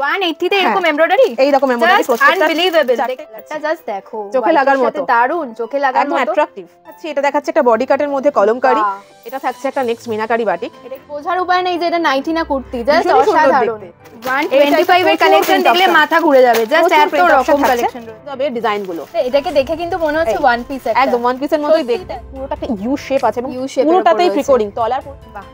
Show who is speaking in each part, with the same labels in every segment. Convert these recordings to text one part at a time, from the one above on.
Speaker 1: 180 তে এরকম এমব্রয়ডারি,
Speaker 2: এইরকম এমব্রয়ডারি প্রত্যেকটা
Speaker 1: আনবিলিভেবল। এটা জাস্ট দেখো,
Speaker 2: চোখে লাগার মতো,
Speaker 1: দারুন, চোখে লাগার মতো,
Speaker 2: অ্যাট্রাকটিভ। আচ্ছা, এটা দেখাচ্ছে একটা বডি কাটের মধ্যে কলমকারী, এটা থাকছে একটা নেক্সট মিনাকারি বাটিক।
Speaker 1: এটা বোঝার উপায় নেই যে এটা নাইটি না কুর্তি, জাস্ট অসাধারণ। 125 এর কালেকশন দেখলে মাথা ঘুরে যাবে, জাস্ট এত রকম কালেকশন রয়েছে।
Speaker 2: তবে ডিজাইন গুলো
Speaker 1: এটাকে দেখে কিন্তু মনে হচ্ছে ওয়ান পিস,
Speaker 2: একদম ওয়ান পিসের মতোই দেখতে, পুরোটা একটা ইউ শেপ আছে এবং পুরোটাতেই প্রিকোডিং, তলার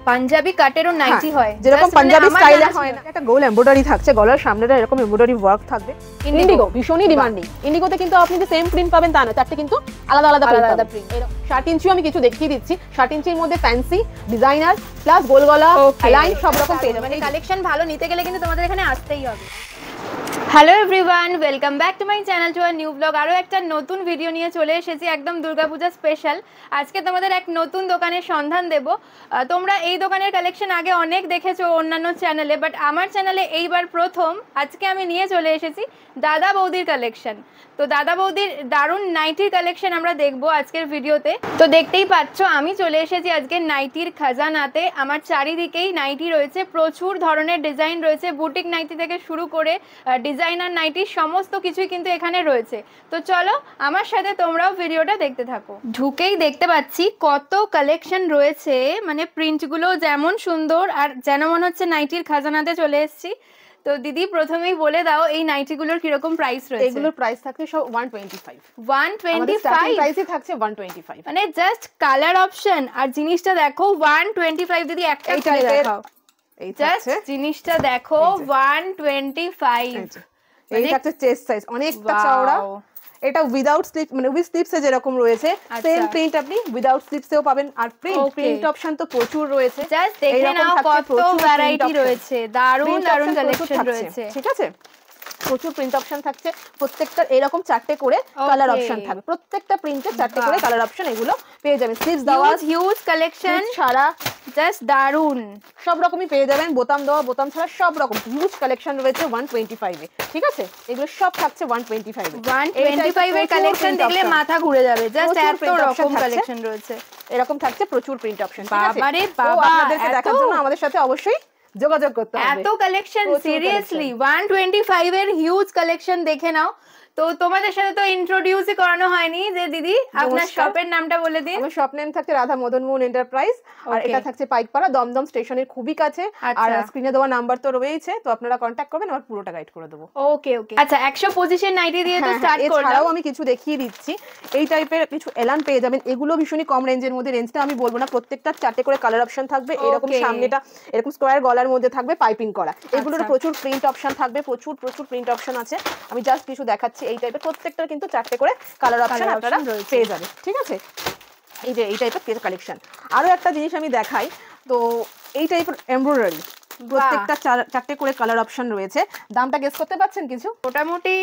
Speaker 1: পাঞ্জাবি কাটেরও নাইটি হয়,
Speaker 2: যেরকম পাঞ্জাবি স্টাইলে হয় না, একটা গোল এমব্রয়ডারি থাকছে, গলার সামনেটা এরকম এমব্রয়ডারি ওয়ার্ক থাকবে। ইন্ডিগো ভীষণই ডিমান্ডিং। ইন্ডিগোতে কিন্তু আপনি যে সেম প্রিন্ট পাবেন তা না, চারটে কিন্তু আলাদা আলাদা প্রিন্ট। 7 ইঞ্চিও আমি কিছু দেখিয়ে দিচ্ছি, 7 ইঞ্চির মধ্যে ফ্যান্সি ডিজাইনার প্লাস গোল গলা লাইন সব রকম পেয়ে যাবেন।
Speaker 1: এই কালেকশন ভালো নিতে গেলে কিন্তু তোমাদের এখানে আসতেই হবে। Hello everyone, welcome back to my channel, to a new blog. আরও একটা নতুন ভিডিও নিয়ে চলে এসেছি, একদম দুর্গাপূজা স্পেশাল। আজকে তোমাদের এক নতুন দোকানের সন্ধান দেব। তোমরা এই দোকানের কালেকশন আগে অনেক দেখেছো অন্যান্য চ্যানেলে, বাট আমার চ্যানেলে এইবার প্রথম আজকে আমি নিয়ে চলে এসেছি দাদা বৌদির কালেকশন। তো দাদা বৌদির দারুণ নাইটির কালেকশন আমরা দেখবো আজকের ভিডিওতে। তো দেখতেই পাচ্ছ আমি চলে এসেছি আজকে নাইটির খাজানাতে। আমার চারিদিকেই নাইটি রয়েছে, প্রচুর ধরনের ডিজাইন রয়েছে, বুটিক নাইটি থেকে শুরু করে ডিজাইনার নাইটি সমস্ত কিছুই কিন্তু এখানে রয়েছে। তো চলো আমার সাথে তোমরাও ভিডিওটা দেখতে থাকো। ঢুকেই দেখতে পাচ্ছি কত কালেকশন রয়েছে, মানে প্রিন্টগুলো যেমন সুন্দর আর যেন মনে হচ্ছে নাইটির খাজানাতে চলে এসেছি। তো দিদি প্রথমেই বলে দাও এই নাইটিগুলোর কিরকম প্রাইস রয়েছে?
Speaker 2: এগুলোর প্রাইস থাকছে সব 125।
Speaker 1: 125
Speaker 2: প্রাইসই থাকছে 125,
Speaker 1: মানে জাস্ট কালার অপশন আর জিনিসটা দেখো 125। দিদি একটা করে দেখাও, এই জাস্ট জিনিসটা দেখো 125।
Speaker 2: এই থাকছে চেস্ট সাইজ, অনেকটা চওড়া। এটা উইদাউট স্লিপ, মানে উইথ স্লিপসে যেরকম রয়েছে সেম প্রিন্ট আপনি উইদাউট স্লিপসেও পাবেন। আর প্রিন্ট অপশন তো প্রচুর রয়েছে,
Speaker 1: জাস্ট দেখে নাও কত ভ্যারাইটি রয়েছে, দারুণ দারুণ কালেকশন রয়েছে।
Speaker 2: ঠিক আছে, প্রচুর প্রিন্ট অপশন থাকছে, প্রত্যেকটা এরকম 4টে করে কালার অপশন থাকবে, প্রত্যেকটা প্রিন্টে 4টে করে কালার অপশন এগুলো পেয়ে যাবেন। স্লিভস দেওয়া
Speaker 1: হিউজ কালেকশন ছাড়া জাস্ট দারুণ
Speaker 2: সব রকমই পেয়ে যাবেন, বোতাম দেওয়া বোতাম ছাড়া সব রকম হিউজ কালেকশন রয়েছে 125 এ। ঠিক আছে, এগুলো সব থাকছে 125 এ।
Speaker 1: 125 এর কালেকশন দেখলে মাথা ঘুরে যাবে, জাস্ট এত রকম কালেকশন রয়েছে।
Speaker 2: এরকম থাকছে প্রচুর প্রিন্ট অপশন।
Speaker 1: বাবারে বাবা,
Speaker 2: আপনাদেরকে দেখার জন্য আমাদের সাথে অবশ্যই যোগাযোগ করতে হবে।
Speaker 1: এত কালেকশন, সিরিয়াসলি 125 এর হিউজ কালেকশন দেখে নাও। তো তোমাদের সাথে তো ইন্ট্রোডিউসই করানো হয়নি, যে দিদি আপনার শপের নামটা বলে দিন।
Speaker 2: আমার শপ নেম থাকছে রাধা মদন মোহন এন্টারপ্রাইজ, আর এটা থাকছে পাইকপাড়া দমদম স্টেশনের খুবই কাছে। আর স্ক্রিনে দেওয়া নাম্বার তো রয়েছে, তো আপনারা কন্টাক্ট করবেন, আর পুরোটা গাইড করে দেবো।
Speaker 1: ওকে ওকে, আচ্ছা 125 এর নাইটি দিয়ে তো স্টার্ট করলাম।
Speaker 2: এছাড়াও আমি কিছু দেখিয়ে দিচ্ছি, এই টাইপের কিছু এলান পেয়ে যাবেন। এগুলো ভীষণই কম রেঞ্জের মধ্যে, রেঞ্জটা আমি বলবো না, প্রত্যেকটা 4টে করে কালার অপশন থাকবে। এরকম সামনেটা এরকম স্কোয়ার গলার মধ্যে থাকবে পাইপিং করা। এগুলোর প্রচুর প্রিন্ট অপশন থাকবে, প্রচুর প্রিন্ট অপশন আছে। আমি জাস্ট কিছু দেখাচ্ছি, এই টাইপের প্রত্যেকটা কিন্তু 4টে করে কালার অপশন আপনারা পেয়ে যাবেন। ঠিক আছে, এই যে এই টাইপের কালেকশন। আরো একটা জিনিস আমি দেখাই, তো এই টাইপের এমব্রয়ডারি প্রত্যেকটা 4টে করে কালার অপশন রয়েছে। দামটা গেস করতে পারছেন কিছু?
Speaker 1: মোটামুটি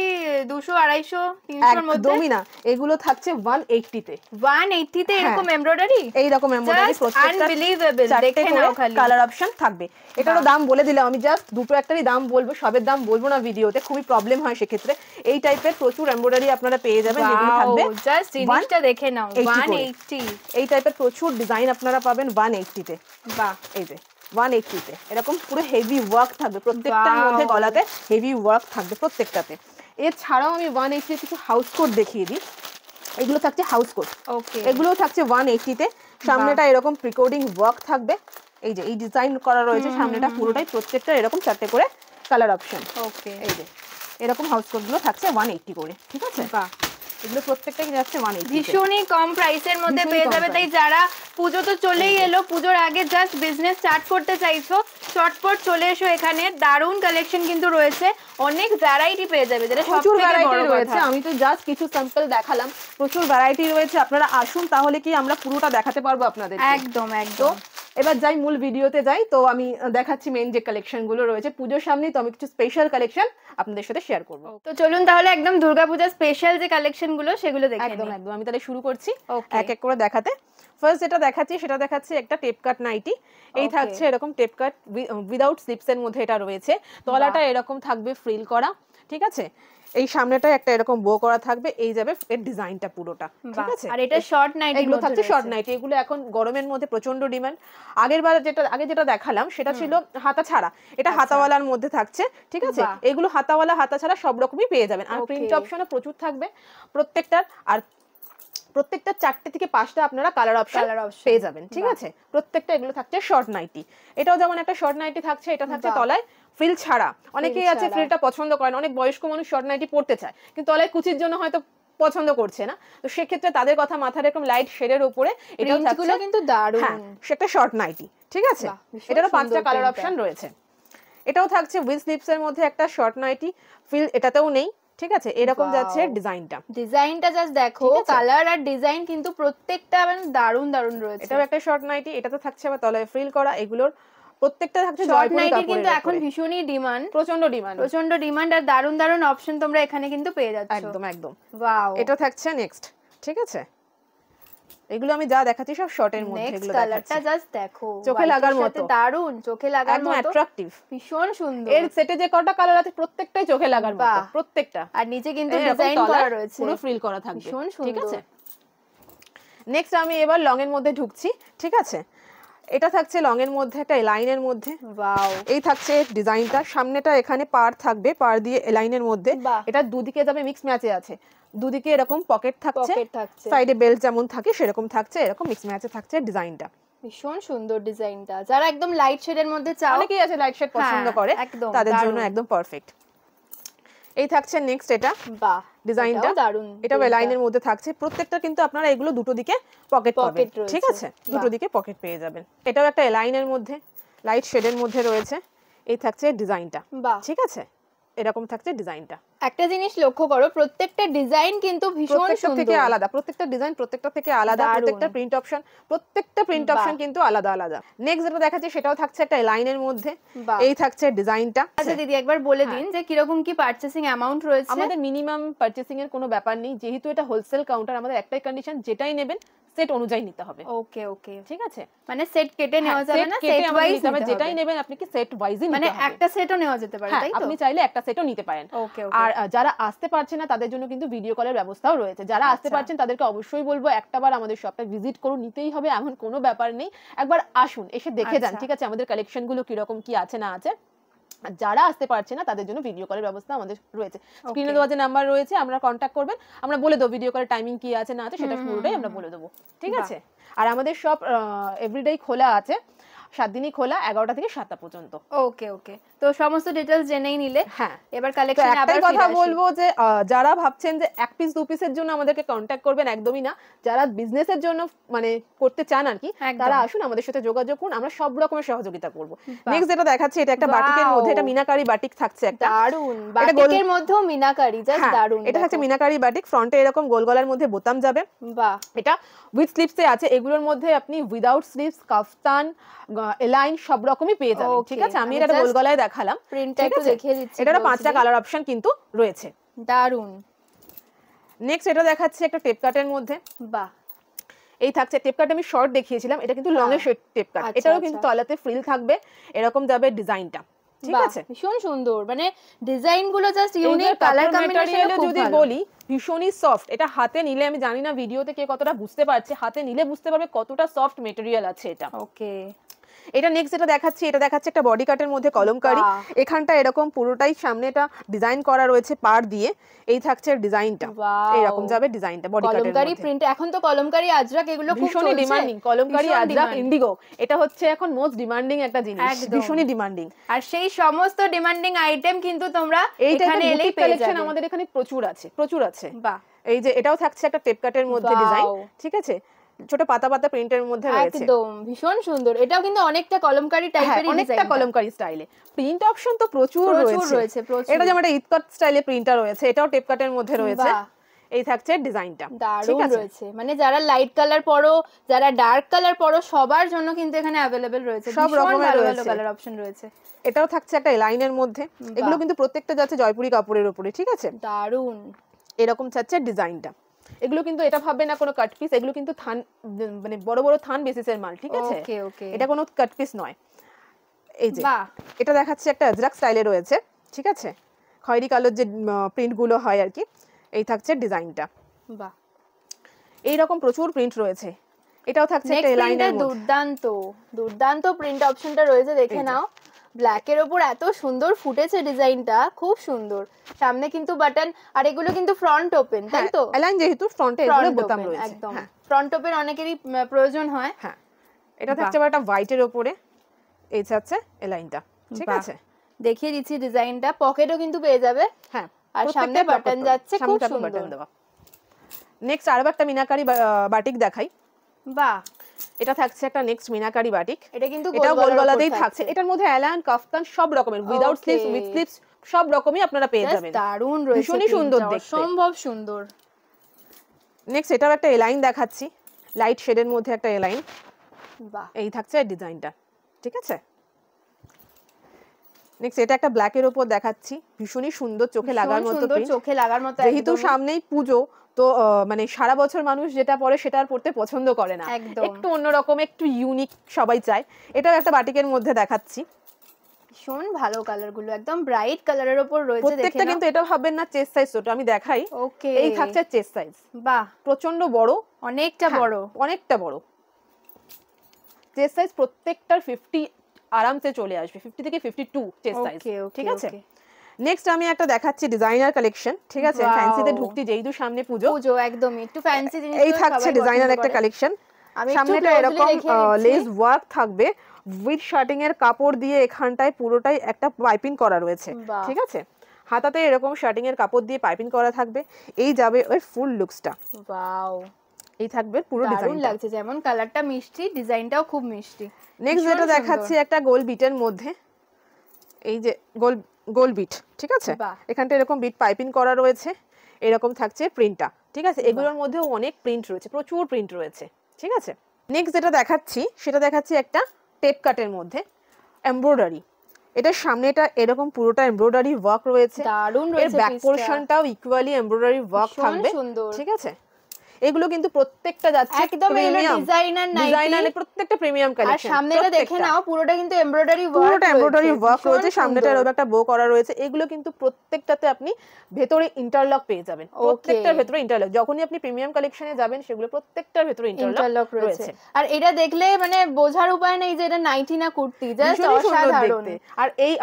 Speaker 1: 200 250 300 এর মধ্যে।
Speaker 2: একদমই না, এগুলো থাকছে 180 তে।
Speaker 1: 180 তে এরকম এমব্রয়ডারি,
Speaker 2: এই রকম এমব্রয়ডারি প্রত্যেকটা
Speaker 1: আনবিলিভেবল, দেখে নাও খালি
Speaker 2: কালার অপশন থাকবে। এটারও দাম বলে দিলাম, আমি জাস্ট দুটো একটারই দাম বলবো, সবের দাম বলবো না ভিডিওতে, খুবই প্রবলেম হয় সেক্ষেত্রে। এই টাইপের প্রচুর এমব্রয়ডারি আপনারা পেয়ে যাবেন, যেগুলো থাকবে
Speaker 1: জাস্ট জিনিসটা দেখে নাও 180।
Speaker 2: এই টাইপের প্রচুর ডিজাইন আপনারা পাবেন 180 তে। বাহ, এই যে 180 তে এরকম পুরো হেভি ওয়ার্ক থাকবে, প্রত্যেকটার মধ্যে গলাতে হেভি ওয়ার্ক থাকবে প্রত্যেকটাতে। এছাড়াও আমি 180 এর কিছু হাউস কোট দেখিয়ে দিই। এগুলো থাকছে হাউস কোট, ওকে, এগুলো থাকছে 180 তে। সামনেটা এরকম প্রিকোডিং ওয়ার্ক থাকবে, এই যে এই ডিজাইন করা রয়েছে সামনেটা পুরোটাই, প্রত্যেকটা এরকম 4টে করে কালার অপশন। ওকে, এই যে এরকম হাউস কোট গুলো থাকছে 180 করে। ঠিক আছে, বাহ, এগুলো প্রত্যেকটাই যাচ্ছে 180,
Speaker 1: ভীষণই কম প্রাইসের মধ্যে পেয়ে যাবে। তাই যারা পুজো তো চলেই এলো, পুজোর আগে জাস্ট বিজনেস স্টার্ট করতে চাইছো, চটপট চলে এসো এখানে। দারুণ কালেকশন কিন্তু রয়েছে, অনেক ভ্যারাইটি পেয়ে যাবে, যেটা
Speaker 2: প্রচুর ভ্যারাইটি রয়েছে। আমি তো জাস্ট কিছু স্যাম্পল দেখালাম, প্রচুর ভ্যারাইটি রয়েছে। আপনারা আসুন, তাহলে কি আমরা পুরোটা দেখাতে পারবো আপনাদের।
Speaker 1: একদম একদম।
Speaker 2: এবার যাই মূল ভিডিওতে যাই, তো আমি দেখাচ্ছি মেইন যে কালেকশন গুলো রয়েছে পুজোর সামনেই, তো আমি কিছু স্পেশাল কালেকশন আপনাদের সাথে শেয়ার করবো।
Speaker 1: তো চলুন তাহলে একদম দুর্গাপূজা স্পেশাল যে কালেকশন গুলো সেগুলো দেখে
Speaker 2: একদম একদম। আমি তাহলে শুরু করছি এক এক করে দেখাতে। ফার্স্ট যেটা দেখাচ্ছি সেটা দেখাচ্ছি একটা টেপ কাট নাইটি। এই থাকছে এরকম টেপ কাট উইদাউট স্লিপস এর মধ্যে এটা রয়েছে, তলাটা এরকম থাকবে ফ্রিল করা। ঠিক আছে, এই সামনেটা একটা এরকম বো করা থাকবে, এই যাবে এর ডিজাইনটা পুরোটা, ঠিক আছে।
Speaker 1: আর এটা শর্ট নাইটি,
Speaker 2: এগুলো থাকছে শর্ট নাইটি, এগুলো এখন গরমের মধ্যে প্রচন্ড ডিমান্ড। আগে যেটা দেখালাম সেটা ছিল হাতা ছাড়া, এটা হাতাওয়ালার মধ্যে থাকছে, ঠিক আছে। এগুলো হাতাওয়ালা হাতা ছাড়া সব রকমই পেয়ে যাবেন। আর প্রিন্ট অপশনও প্রচুর থাকবে প্রত্যেকটার, আর প্রত্যেকটা 4টে থেকে 5টা আপনারা কালার অপশন পেয়ে যাবেন, ঠিক আছে। প্রত্যেকটা এগুলো থাকছে শর্ট নাইটি, এটাও যেমন একটা শর্ট নাইটি থাকছে, এটা থাকছে তলায় ফ্রিল ছাড়া। অনেকেই আছে ফ্রিলটা পছন্দ করেন, অনেক বয়স্ক মানুষ শর্ট নাইটি পরতে চায় কিন্তু তলায় কুচির জন্য হয়তো পছন্দ করছে না, তো সেক্ষেত্রে তাদের কথা মাথায় এরকম লাইট শেডের উপরে এটাও থাকছে
Speaker 1: কিন্তু দারুণ।
Speaker 2: হ্যাঁ, সেটা শর্ট নাইটি, ঠিক আছে। এটারও 5টা কালার অপশন রয়েছে। এটাও থাকছে উইথ স্লিভস এর মধ্যে একটা শর্ট নাইটি, ফ্রিল এটাতেও নেই, ঠিক আছে। এরকম যাচ্ছে ডিজাইনটা
Speaker 1: জাস্ট দেখো, কালার আর ডিজাইন কিন্তু প্রত্যেকটা মানে দারুণ দারুণ রয়েছে।
Speaker 2: এটাও একটা শর্ট নাইটি, এটাতে থাকছে আবার তলায় ফ্রিল করা। এগুলোর প্রত্যেকটা থাকছে
Speaker 1: শর্ট নাইটি, কিন্তু এখন ভীষণই ডিমান্ড, প্রচন্ড ডিমান্ড আর দারুণ দারুণ অপশন তোমরা এখানে কিন্তু পেয়ে যাচ্ছ।
Speaker 2: একদম ওয়াও। এটা থাকছে নেক্সট, ঠিক আছে। এগুলো আমি যা দেখাচ্ছি সব শর্টের মধ্যে, এগুলো
Speaker 1: কালারটা জাস্ট দেখো,
Speaker 2: চোখে লাগার মতো
Speaker 1: দারুণ, চোখে লাগার মতো,
Speaker 2: একদম অ্যাট্রাকটিভ,
Speaker 1: ভীষণ সুন্দর।
Speaker 2: এর সেটে যে কটা কালার আছে প্রত্যেকটাই চোখে লাগার মতো, প্রত্যেকটা।
Speaker 1: আর নিচে কিন্তু ডিজাইন করা রয়েছে,
Speaker 2: পুরো ফ্রিল করা থাকবে,
Speaker 1: ভীষণ সুন্দর,
Speaker 2: ঠিক আছে। নেক্সট আমি এবার লং এর মধ্যে ঢুকছি, ঠিক আছে। এটা থাকছে লং এর মধ্যে একটা লাইনের মধ্যে, ওয়াও। এই থাকছে ডিজাইনটা, সামনেটা এখানে পার থাকবে, পার দিয়ে লাইনের মধ্যে, এটা দুদিকে যাবে মিক্স ম্যাচে আছে, দুদিকে এরকম পকেট থাকছে, সাইডে বেল্ট যেমন থাকে সেরকম থাকছে, এরকম মিক্স ম্যাচে থাকছে ডিজাইনটা।
Speaker 1: ভীষণ সুন্দর ডিজাইনটা, যারা একদম লাইট শেডের মধ্যে চাও,
Speaker 2: অনেকেই আছে লাইট শেড পছন্দ করে, তাদের জন্য একদম পারফেক্ট। এই থাকছে নেক্সট, এটা বাহ, ডিজাইনটা দারুণ, এটা লাইনের মধ্যে থাকছে। প্রত্যেকটা কিন্তু আপনারা এগুলো দুটো দিকে পকেট পাবেন, ঠিক আছে, দুটো দিকে পকেট পেয়ে যাবেন। এটাও একটা লাইনের মধ্যে লাইট শেডের মধ্যে রয়েছে, এই থাকছে ডিজাইনটা, ঠিক আছে। এরকম থাকছে ডিজাইনটা। একটা জিনিস লক্ষ্য করো, প্রত্যেকটা ডিজাইন কিন্তু ভীষণ সুন্দর, থেকে আলাদা, প্রত্যেকটা ডিজাইন প্রত্যেকটা থেকে আলাদা, প্রত্যেকটা প্রিন্ট অপশন কিন্তু আলাদা আলাদা। নেক্সট যেটা দেখাচ্ছি সেটাও থাকছে একটা লাইনের মধ্যে, এই থাকছে ডিজাইনটা। আচ্ছা দিদি, একবার বলে দিন যে কিরকম কি পারচেসিং অ্যামাউন্ট রয়েছে। আমাদের মিনিমাম পারচেসিং এর কোনো ব্যাপার নেই, যেহেতু এটা হোলসেল কাউন্টার, আমাদের একটাই কন্ডিশন, যেটাই নেবেন সেট অনুযায়ী নিতে হবে। ওকে, ঠিক আছে, মানে সেট কেটে নেওয়া যাবে না, সেট ওয়াইজ নিতে হবে, যেটাই নেবেন আপনি কি সেট ওয়াইজই নিতে হবে, মানে একটা সেটও নেওয়া যেতে পারে, তাই তো? আপনি চাইলে একটা সেটও নিতে পারেন। আর যারা আসতে পারছে না তাদের জন্য কিন্তু ভিডিও কলের ব্যবস্থাও রয়েছে। যারা আসতে পারছেন তাদেরকে অবশ্যই বলবো একটাবার আমাদের শপটা ভিজিট করুন, নিতেই হবে এমন কোনো ব্যাপার নেই, একবার আসুন, এসে দেখে যান, ঠিক আছে, আমাদের কালেকশন গুলো কিরকম কি আছে না আছে। যারা আসতে পারছে না তাদের জন্য ভিডিও কলের ব্যবস্থা আমাদের রয়েছে, স্ক্রিনে দেওয়া যে নাম্বার রয়েছে আমরা কন্ট্যাক্ট করবেন, আমরা বলে দেবো ভিডিও কলের টাইমিং কি আছে না আছে, সেটা পুরোটাই আমরা বলে দেবো, ঠিক আছে। আর আমাদের সব এভরিডে খোলা আছে, 7 দিনই খোলা, 11টা থেকে 7টা পর্যন্ত। ওকে, তো সমস্ত ডিটেইলস জেনেই নিলে। হ্যাঁ, এবার কালেকশন আবার কথা বলবো যে যারা ভাবছেন যে এক পিস দু পিসের জন্য আমাদেরকে কন্ট্যাক্ট করবেন, একদমই না। যারা বিজনেসের জন্য মানে করতে চান আর কি, তারা আসুন, আমাদের সাথে যোগাযোগ করুন, আমরা সব রকমের সহযোগিতা করব। নেক্সট যেটা দেখাচ্ছি, এটা একটা বাটিকের মধ্যে, এটা মিনাকারি বাটিক থাকছে, একটা দারুন বাটিকের মধ্যেও মিনাকারি, জাস্ট দারুন। এটা হচ্ছে মিনাকারি বাটিক, ফ্রন্টে এরকম গোল গলার মধ্যে বোতাম যাবে, বাহ। এটা উইথ স্লিভসে আছে, এগুলোর মধ্যে আপনি উইদাউট স্লিভস, কাফতান, এলাইন সব রকমই পেয়ে যাবেন, ঠিক আছে। আমি এটা গোল গলায় দেখালাম, প্রিন্টটা একটু দেখিয়ে দিচ্ছি। এটারও 5টা কালার অপশন কিন্তু রয়েছে, দারুন। নেক্সট এটা দেখাচ্ছি একটা টেপ কাটের মধ্যে, বাহ। এই থাকছে টেপ কাট, আমি শর্ট দেখিয়েছিলাম, এটা কিন্তু লং এর টেপ কাট, এটারও কিন্তু তলাতে ফ্রিল থাকবে, এরকম যাবে ডিজাইনটা, ঠিক আছে। ভীষণ সুন্দর, মানে ডিজাইন গুলো জাস্ট ইউনিক, কালার কম্বিনেশন যদি বলি ভীষণই সফট। এটা হাতে নিলে, আমি জানি না ভিডিওতে কে কতটা বুঝতে পারছে, হাতে নিলে বুঝতে পারবে কতটা সফট মেটেরিয়াল আছে এটা। ওকে, এটা নেক্সট যেটা দেখাচ্ছি, এটা দেখাচ্ছে একটা বডি কাটের মধ্যে কলমকারি, এখানটা এরকম পুরোটাই সামনে এটা ডিজাইন করা রয়েছে পার দিয়ে, এই থাকছে ডিজাইনটা, এরকম যাবে ডিজাইনটা বডি কাটের মধ্যে। কলমকারি প্রিন্ট, এখন তো কলমকারি আজরাক এগুলো খুব ভীষণই ডিমান্ডিং, কলমকারি আজরাক ইন্ডিগো, এটা হচ্ছে এখন মোস্ট ডিমান্ডিং একটা জিনিস, ভীষণই ডিমান্ডিং। আর সেই সমস্ত ডিমান্ডিং আইটেম কিন্তু তোমরা এখানে এলেই পেয়ে যাবে, কালেকশন আমাদের এখানে প্রচুর আছে, বাহ। এই যে এটাও থাকছে একটা টেপ কাটের মধ্যে ডিজাইন, ঠিক আছে, ছোট পাতা পাতা প্রিন্টের মধ্যে রয়েছে, একদম ভীষণ সুন্দর। এটাও কিন্তু অনেকটা কলমকারি টাইপের ডিজাইন, অনেকটা কলমকারি স্টাইলে। প্রিন্ট অপশন তো প্রচুর রয়েছে, এটা যেমন একটা ইট কাট স্টাইলে প্রিন্টার রয়েছে, এটাও টেপ কাটের মধ্যে রয়েছে, এই থাকছে ডিজাইনটা, ঠিক আছে। রয়েছে মানে যারা লাইট কালার পরো, যারা ডার্ক কালার পরো, সবার জন্য কিন্তু এখানে अवेलेबल রয়েছে, সব রকমের কালার অপশন রয়েছে। এটাও থাকছে একটা লাইনের মধ্যে, এগুলো কিন্তু প্রত্যেকটা যাচ্ছে জয়পুরি কাপড়ের উপরে, ঠিক আছে, দারুন। এরকম চাচ্ছে ডিজাইনটা, এগুলো কিন্তু এটা ভাববে না কোনো কাট পিস, এগুলো কিন্তু থান মানে বড় বড় থান বেসিসের মাল, ঠিক আছে, এটা কোনো কাট পিস নয়। এই যে এটা দেখাচ্ছে একটা আজরাক স্টাইলে রয়েছে, ঠিক আছে, খয়েরি কালার যে প্রিন্ট গুলো হয় আর কি, এই থাকছে ডিজাইনটা।
Speaker 1: বাহ,
Speaker 2: এইরকম প্রচুর প্রিন্ট রয়েছে। এটাও থাকছে একটা এলাইনের মধ্যে,
Speaker 1: দুর্দান্ত দুর্দান্ত প্রিন্ট অপশনটা রয়েছে, দেখে নাও। ব্ল্যাক এর উপর এত সুন্দর ফুটেছে ডিজাইনটা, খুব সুন্দর। সামনে কিন্তু বাটন, আর এগুলো কিন্তু ফ্রন্ট ওপেন, তাই তো?
Speaker 2: এলাইন যেহেতু ফ্রন্টে এগুলো বোতাম রয়েছে,
Speaker 1: একদম ফ্রন্ট ওপেন অনেকেরই প্রয়োজন হয়।
Speaker 2: হ্যাঁ, এটা থাকছে একটা হোয়াইটের উপরে, এই থাকছে এলাইনটা, ঠিক আছে?
Speaker 1: দেখিয়ে দিচ্ছি ডিজাইনটা, পকেটও কিন্তু পেয়ে যাবে।
Speaker 2: হ্যাঁ,
Speaker 1: আর সামনে বাটন যাচ্ছে, খুব সুন্দর।
Speaker 2: নেক্সট আরো একটা মিনাকারি বাটিক দেখাই।
Speaker 1: বাহ,
Speaker 2: এটা থাকছে একটা নেক্সট মিনাকারি বাটিক।
Speaker 1: এটা কিন্তু
Speaker 2: এটাও গোল গলাতেই থাকছে। এটার মধ্যে এলান, কাফতান সব রকমের, উইদাউট স্লিভস, উইথ স্লিভস সব রকমই আপনারা পেয়ে যাবেন।
Speaker 1: দারুণ রয়েছে,
Speaker 2: ভীষণই সুন্দর দেখতে,
Speaker 1: সম্ভব সুন্দর।
Speaker 2: নেক্সট এটাও একটা এলাইন দেখাচ্ছি, লাইট শেডের মধ্যে একটা এলাইন।
Speaker 1: বাহ,
Speaker 2: এই থাকছে ডিজাইনটা, ঠিক আছে? নেক্সট এটা একটা ব্ল্যাক এর উপর দেখাচ্ছি, ভীষণই সুন্দর, চোখে লাগার মতো প্রিন্ট,
Speaker 1: চোখে লাগার মতো।
Speaker 2: যেহেতু সামনেই পুজো, তো মানে সারা বছর মানুষ যেটা পরে সেটা আর পড়তে পছন্দ করে না, একটু অন্যরকম, একটু ইউনিক সবাই চায়। এটাও একটা বাটিকের মধ্যে দেখাচ্ছি,
Speaker 1: ভীষণ ভালো কালার গুলো, একদম ব্রাইট কালারের উপর রয়েছে।
Speaker 2: প্রত্যেকটা কিন্তু এটা ভাববেন না চেস্ট সাইজ ছোট, আমি দেখাই।
Speaker 1: ওকে,
Speaker 2: এই থাকছে চেস্ট সাইজ।
Speaker 1: বাহ,
Speaker 2: প্রচন্ড বড়,
Speaker 1: অনেকটা বড়,
Speaker 2: অনেকটা বড় চেস্ট সাইজ। প্রত্যেকটার 50 আরামসে চলে আসবে, 50 থেকে 52 চেস্ট সাইজ, ঠিক আছে? নেক্সট আমি একটা দেখাচ্ছি ডিজাইনার কালেকশন, ঠিক আছে? ফ্যান্সিতে ঢুকতে যেহেতু সামনে পুজো,
Speaker 1: একদমই একটু ফ্যান্সি জিনিস।
Speaker 2: এই থাকছে ডিজাইনার একটা কালেকশন। সামনেটা এরকম লেস ওয়ার্ক থাকবে, উইথ শার্টিং এর কাপড় দিয়ে এখানটায় পুরোটাই একটা পাইপিং করা রয়েছে, ঠিক আছে? হাতাতে এরকম শার্টিং এর কাপড় দিয়ে পাইপিং করা থাকবে। এই যাবে ওই ফুল লুকসটা।
Speaker 1: ওয়াও,
Speaker 2: এই থাকবে পুরো ডিজাইন,
Speaker 1: দারুণ লাগছে, যেমন কালারটা মিষ্টি, ডিজাইনটাও খুব মিষ্টি।
Speaker 2: নেক্সট যেটা দেখাচ্ছি একটা গোল বিটের মধ্যে, এই যে গোল বিট, ঠিক আছে? এখানটা এরকম বিট পাইপিং করা রয়েছে, এরকম থাকছে প্রিন্টটা, ঠিক আছে? এগুলোর মধ্যেও অনেক প্রিন্ট রয়েছে, প্রচুর প্রিন্ট রয়েছে, ঠিক আছে? নেক্সট যেটা দেখাচ্ছি সেটা দেখাচ্ছি একটা টেপ কাটের মধ্যে এমব্রয়ডারি। এটার সামনেটা এরকম পুরোটা এমব্রয়ডারি ওয়ার্ক রয়েছে,
Speaker 1: দারুণ রয়েছে।
Speaker 2: ব্যাক পোরশনটাও ইকুয়ালি এমব্রয়ডারি ওয়ার্ক থাকবে, ঠিক আছে? এগুলো কিন্তু প্রত্যেকটা যাচ্ছে
Speaker 1: একদম ডিজাইনার নাইটি,
Speaker 2: ডিজাইনার প্রত্যেকটা প্রিমিয়াম কালেকশন।
Speaker 1: আর সামনেটা দেখে নাও, পুরোটা কিন্তু এমব্রয়ডারি ওয়ার্ক,
Speaker 2: পুরোটা এমব্রয়ডারি ওয়ার্ক রয়েছে, সামনেটা এরকম একটা বো করা রয়েছে। এগুলো কিন্তু প্রত্যেকটাতে আপনি ভেতরে ইন্টারলক পেয়ে যাবেন, প্রত্যেকটার ভেতরে ইন্টারলক। যখনই আপনি প্রিমিয়াম কালেকশনে যাবেন সেগুলো প্রত্যেকটার ভেতরে ইন্টারলক রয়েছে।
Speaker 1: আর এটা দেখলে মানে বোঝার উপায় নেই যে এটা নাইটি না কুর্তি, জাস্ট অসাধারণ।
Speaker 2: আর এই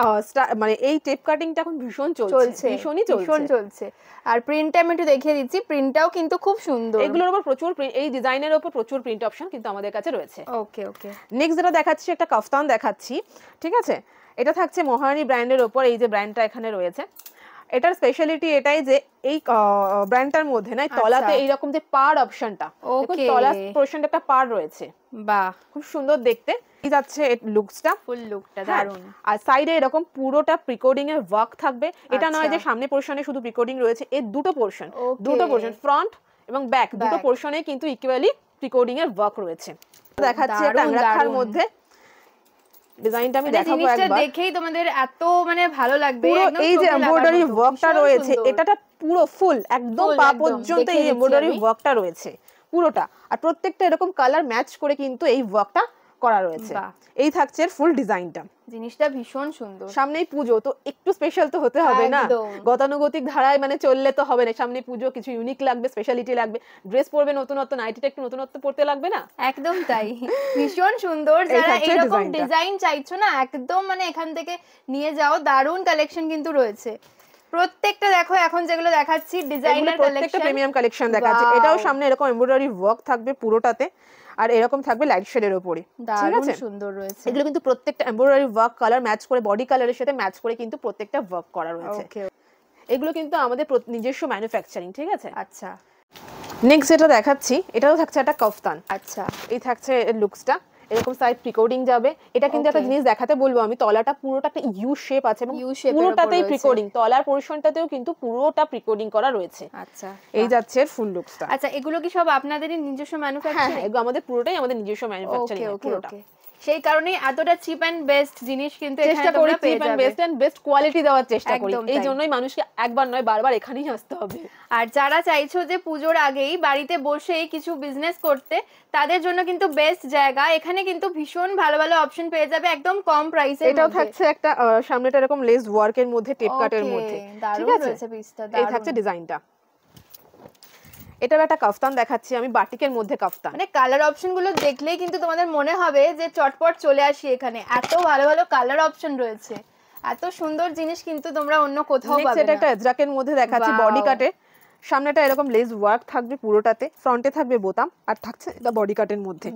Speaker 2: মানে এই টেপ কাটিংটা এখন ভীষণ চলছে, ভীষণই চলছে।
Speaker 1: আর প্রিন্টটা আমি একটু দেখিয়ে দিচ্ছি, প্রিন্টটাও কিন্তু খুব সুন্দর।
Speaker 2: এগুলোর উপর প্রচুর এই ডিজাইনের উপর প্রচুর প্রিন্ট অপশন কিন্তু আমাদের কাছে রয়েছে।
Speaker 1: ওকে ওকে,
Speaker 2: নেক্সট যেটা দেখাচ্ছি একটা কাফতান দেখাচ্ছি, ঠিক আছে? এটা থাকছে মহারানী ব্র্যান্ডের উপর, এই যে ব্র্যান্ডটা এখানে রয়েছে। এটার স্পেশালিটি এটাই যে এই ব্র্যান্ডটার মধ্যে না তলাতে এইরকম যে পার অপশনটা, দেখুন তলার পোরশনটা একটা পার রয়েছে।
Speaker 1: বাহ,
Speaker 2: খুব সুন্দর দেখতে। এই যাচ্ছে লুকসটা,
Speaker 1: ফুল লুকটা দারুণ।
Speaker 2: আর সাইডে এরকম পুরোটা প্রিকোডিং এর ওয়ার্ক থাকবে। এটা নয় যে সামনে পোরশনে শুধু প্রিকোডিং রয়েছে, এর দুটো পোরশন ফ্রন্ট এবং ব্যাক দুটো পোরশনে কিন্তু ইকুয়ালি প্রিকোডিং এর ওয়ার্ক রয়েছে। দেখাচ্ছি একটা আংরাখার মধ্যে ডিজাইনটা, আমি দেখাবো একবার,
Speaker 1: দেখেই তোমাদের এত মানে ভালো লাগবে।
Speaker 2: এই যে এমব্রয়ডারি ওয়ার্কটা রয়েছে, এটাটা পুরো ফুল একদম পা পর্যন্ত এই এমব্রয়ডারি ওয়ার্কটা রয়েছে পুরোটা, আর প্রত্যেকটা এরকম কালার ম্যাচ করে কিন্তু এই ওয়ার্কটা করা রয়েছে। এই থাকছে ফুল ডিজাইনটা,
Speaker 1: জিনিসটা ভীষণ সুন্দর।
Speaker 2: সামনেই পুজো, তো একটু স্পেশাল তো হতে হবে না, গতানুগতিক ধারায় মানে চললে তো হবে না। সামনে পুজো, কিছু ইউনিক লাগবে, স্পেশালিটি লাগবে। ড্রেস পরবে নতুনত্ব, নাইটিটা একটু নতুনত্ব পড়তে লাগবে না?
Speaker 1: একদম তাই, ভীষণ সুন্দর। যারা এরকম ডিজাইন চাইছো না, একদম মানে এখান থেকে নিয়ে যাও, দারুণ কালেকশন কিন্তু রয়েছে প্রত্যেকটা। দেখো এখন যেগুলো দেখাচ্ছি ডিজাইনার কালেকশন,
Speaker 2: প্রত্যেকটা প্রিমিয়াম কালেকশন দেখাচ্ছি। এটাও সামনে এরকম এমব্রয়ডারি ওয়ার্ক থাকবে পুরোটাতে, আর এরকম থাকবে লাইট শেডের উপরে, ঠিক আছে?
Speaker 1: সুন্দর রয়েছে
Speaker 2: এগুলো কিন্তু প্রত্যেকটা এমব্রয়ডারি ওয়ার্ক কালার ম্যাচ করে, বডি কালারের সাথে ম্যাচ করে কিন্তু প্রত্যেকটা ওয়ার্ক করা রয়েছে। এগুলো কিন্তু আমাদের নিজস্ব ম্যানুফ্যাকচারিং, ঠিক আছে?
Speaker 1: আচ্ছা,
Speaker 2: নেক্সট যেটা দেখাচ্ছি এটাও থাকছে একটা কাফতান।
Speaker 1: আচ্ছা,
Speaker 2: এই থাকছে লুকসটা, এরকম সাইড প্রিকোডিং যাবে। এটা কিন্তু একটা জিনিস দেখাতে বলবো আমি, তলাটা পুরোটা একটা ইউ শেপ আছে এবং পুরোটাতেই প্রিকোডিং, তলার পোরশনটাতেও কিন্তু পুরোটা প্রিকোডিং করা রয়েছে।
Speaker 1: আচ্ছা,
Speaker 2: এই যাচ্ছে ফুল লুকসটা।
Speaker 1: আচ্ছা, এগুলো কি সব আপনাদেরই নিজস্ব ম্যানুফ্যাকচারিং?
Speaker 2: হ্যাঁ, এগুলো আমাদের পুরোটাই আমাদের নিজস্ব ম্যানুফ্যাকচারিং পুরোটা।
Speaker 1: সেই কারণেই এতটা চিপ এন্ড বেস্ট জিনিস কিন্তু
Speaker 2: চেষ্টা করি চিপ এন্ড বেস্ট কোয়ালিটি দেওয়ার চেষ্টা করি, এই জন্যই মানুষকে একবার নয় বারবার এখানেই আসতে হবে।
Speaker 1: আর যারা চাইছো যে পুজোর আগেই বাড়িতে বসেই কিছু বিজনেস করতে, তাদের জন্য কিন্তু বেস্ট জায়গা। এখানে কিন্তু ভীষণ ভালো ভালো অপশন পেয়ে যাবে একদম কম প্রাইসে।
Speaker 2: এটাও থাকছে একটা সামনেটা এরকম লেস ওয়ার্কের মধ্যে, টেপ কাটের মধ্যে, ঠিক আছে? এই থাকছে ডিজাইনটা। এটাও একটা কাফতান দেখাচ্ছি আমি, বাটিকের মধ্যে কাফতান।
Speaker 1: মানে কালার অপশন গুলো দেখলেই কিন্তু তোমাদের মনে হবে যে চটপট চলে আসি এখানে, এত ভালো ভালো কালার অপশন রয়েছে, এত সুন্দর জিনিস কিন্তু তোমরা অন্য কোথাও পাবে না।
Speaker 2: এটা একটা এজরাকের মধ্যে দেখাচ্ছি, বডি কাটে, সামনেটা এরকম লেস ওয়ার্ক থাকবে পুরোটাতে, ফ্রন্টে থাকবে বোতাম, আর থাকছে এটা বডি কাটের মধ্যে।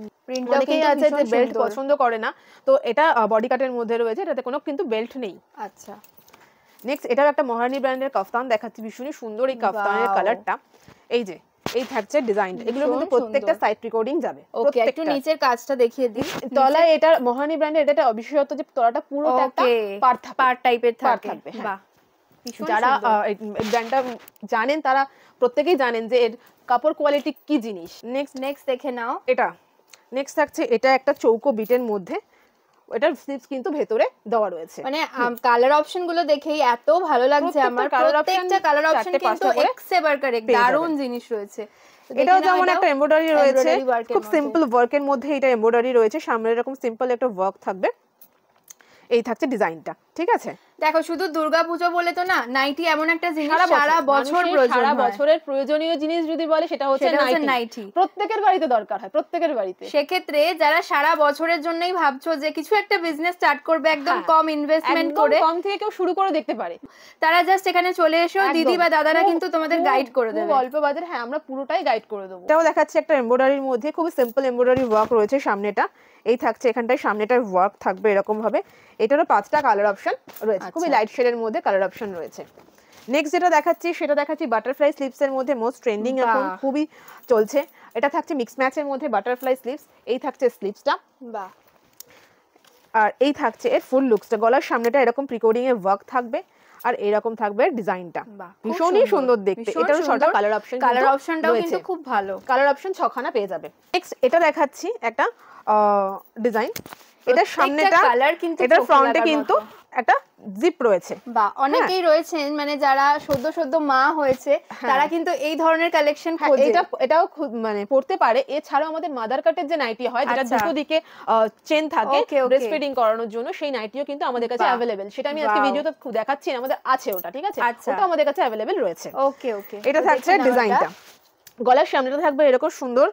Speaker 2: অনেকেই আছে যে বেল্ট পছন্দ করে না, তো এটা বডি কাটের মধ্যে রয়েছে, এটাতে কোনো কিন্তু বেল্ট নেই।
Speaker 1: আচ্ছা,
Speaker 2: নেক্সট এটাও একটা মহারানী ব্র্যান্ডের কাফতান দেখাচ্ছি, ভীষণই সুন্দর এই কাফতানের কালারটা। এই যে এই থাকছে ডিজাইন, এগুলো কিন্তু প্রত্যেকটা সাইড রেকর্ডিং যাবে।
Speaker 1: ওকে, একটু নিচের কাজটা দেখিয়ে দিই।
Speaker 2: তলায় এটা মহারানী ব্র্যান্ডের, এটা অবিশ্বাস্য যে তলাটা পুরোটা একটা
Speaker 1: পার্ট টাইপের থাকবে।
Speaker 2: বাহ, যারা এই ব্র্যান্ডটা জানেন তারা প্রত্যেকেই জানেন যে এর কাপড় কোয়ালিটি কি জিনিস।
Speaker 1: নেক্সট দেখে নাও।
Speaker 2: এটা নেক্সট থাকছে, এটা একটা চৌকো বিটের মধ্যে, এটার স্লিপস কিন্তু ভেতরে দেওয়া রয়েছে।
Speaker 1: মানে কালার অপশন গুলো দেখেই এত ভালো লাগছে আমার, প্রত্যেকটা কালার অপশন কিন্তু এক্সেবার কারেক্ট, দারুণ জিনিস রয়েছে।
Speaker 2: এটাও যেমন একটা এমব্রয়ডারি রয়েছে, খুব সিম্পল ওয়ার্কের মধ্যে এটা এমব্রয়ডারি রয়েছে, সামনে এরকম সিম্পল একটা ওয়ার্ক থাকবে। এই থাকছে ডিজাইনটা, ঠিক আছে?
Speaker 1: দেখো, শুধু দুর্গাপূজা বলে তো না, নাইটি এমন একটা জিনিস সারা বছর প্রয়োজন,
Speaker 2: সারা বছরের প্রয়োজনীয় জিনিস যদি বলে সেটা হচ্ছে নাইটি। প্রত্যেকের বাড়িতে দরকার হয়, প্রত্যেকের বাড়িতে।
Speaker 1: সেক্ষেত্রে যারা সারা বছরের জন্যই ভাবছো যে কিছু একটা বিজনেস স্টার্ট করবে একদম কম ইনভেস্টমেন্ট করে,
Speaker 2: কম থেকে কেউ শুরু করে দেখতে পারে,
Speaker 1: তারা জাস্ট এখানে চলে এসো, দিদি বা দাদারা কিন্তু তোমাদের গাইড করে দেবে
Speaker 2: অল্প বাজারে। হ্যাঁ, আমরা পুরোটাই গাইড করে দেবো। এটাও দেখাচ্ছে একটা এমব্রয়ডারির মধ্যে, খুব সিম্পল এমব্রয়ডারি ওয়ার্ক রয়েছে সামনেটা। এই থাকছে এখানটায় সামনেটার ওয়ার্ক থাকবে এরকম ভাবে। এটারও 5টা কালার অপশন রয়েছে, খুবই লাইট শেডের মধ্যে কালার অপশন রয়েছে। নেক্সট যেটা দেখাচ্ছি সেটা দেখাচ্ছি বাটারফ্লাই স্লিপস এর মধ্যে, মোস্ট ট্রেন্ডিং এখন, খুবই চলছে। এটা থাকছে মিক্স ম্যাচের মধ্যে বাটারফ্লাই স্লিপস। এই থাকছে স্লিপসটা,
Speaker 1: বাহ।
Speaker 2: আর এই থাকছে এর ফুল লুকসটা, গলার সামনেটা এরকম প্রিকোডিং এর ওয়ার্ক থাকবে, আর এরকম থাকবে ডিজাইনটা, ভীষণই সুন্দর দেখতে। এটারও 6টা কালার
Speaker 1: অপশনটাও কিন্তু খুব ভালো,
Speaker 2: কালার অপশন 6খানা পেয়ে যাবে। নেক্সট এটা দেখাচ্ছি একটা ডিজাইন, এটার সামনেটা কালার কিন্তু, এটার ফ্রন্টে কিন্তু একটা জিপ রয়েছে।
Speaker 1: বা অনেকেই রয়েছেন মানে যারা সদ্য মা হয়েছে, তারা কিন্তু এই ধরনের কালেকশন খোঁজে।
Speaker 2: এটাও মানে পড়তে পারে। এছাড়াও আমাদের মাদার কাটের যে নাইটি হয়, যেটা দুটো দিকে চেন থাকে ব্রেস্ট ফিডিং করানোর জন্য, সেই নাইটিও কিন্তু আমাদের কাছে अवेलेबल। সেটা আমি আজকে ভিডিওতে দেখাচ্ছি না, আমাদের আছে ওটা, ঠিক আছে? ওটা আমাদের কাছে अवेलेबल রয়েছে।
Speaker 1: ওকে।
Speaker 2: এটা থাকছে ডিজাইনটা, গলার সামনেটা থাকবে এরকম সুন্দর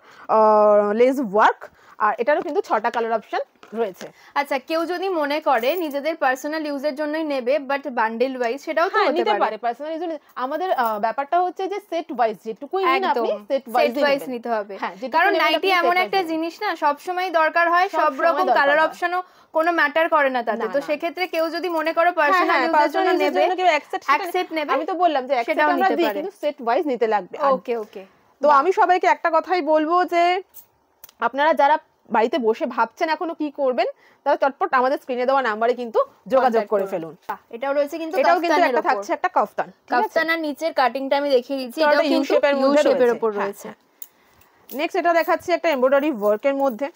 Speaker 2: লেস ওয়ার্ক, আর এটারও কিন্তু 6টা কালার অপশন রয়েছে।
Speaker 1: আচ্ছা, কেউ যদি মনে করে নিজেদের পার্সোনাল ইউজের জন্যই নেবে বাট বান্ডেল ওয়াইজ, সেটাও তো
Speaker 2: নিতে পারে। পার্সোনাল ইউজ আমাদের ব্যাপারটা হচ্ছে যে সেট ওয়াইজ যেটুকুই নিন আপনি সেট ওয়াইজ
Speaker 1: নিতে হবে, কারণ নাইটি এমন একটা জিনিস না, সব সময় দরকার হয়, সব রকম কালার অপশনও কোনো ম্যাটার করে না তাতে। তো সেক্ষেত্রে কেউ যদি মনে করো পার্সোনাল ইউজের জন্য নেবে, অ্যাকসেপ্ট নেবে।
Speaker 2: আমি তো বললাম যে অ্যাকসেপ্ট আমরা দিই, কিন্তু সেট ওয়াইজ নিতে লাগবে।
Speaker 1: ওকে।
Speaker 2: তো আমি সবাইকে একটা কথাই বলবো যে আপনারা যারা বাড়িতে বসে ভাবছেন এখনো কি করবেন, তাহলে চটপট আমাদের স্ক্রিনে দেওয়া নাম্বারে কিন্তু যোগাযোগ করে ফেলুন।
Speaker 1: এটাও রয়েছে কিন্তু,
Speaker 2: এটাও কিন্তু একটা থাকছে একটা কাফতান,
Speaker 1: আর নিচের কাটিংটা আমি দেখিয়ে দিচ্ছি, এটাও কিন্তু ইউ শেপের উপর রয়েছে।
Speaker 2: নেক্সট এটা দেখাচ্ছি একটা এমব্রয়ডারি ওয়ার্কের মধ্যে,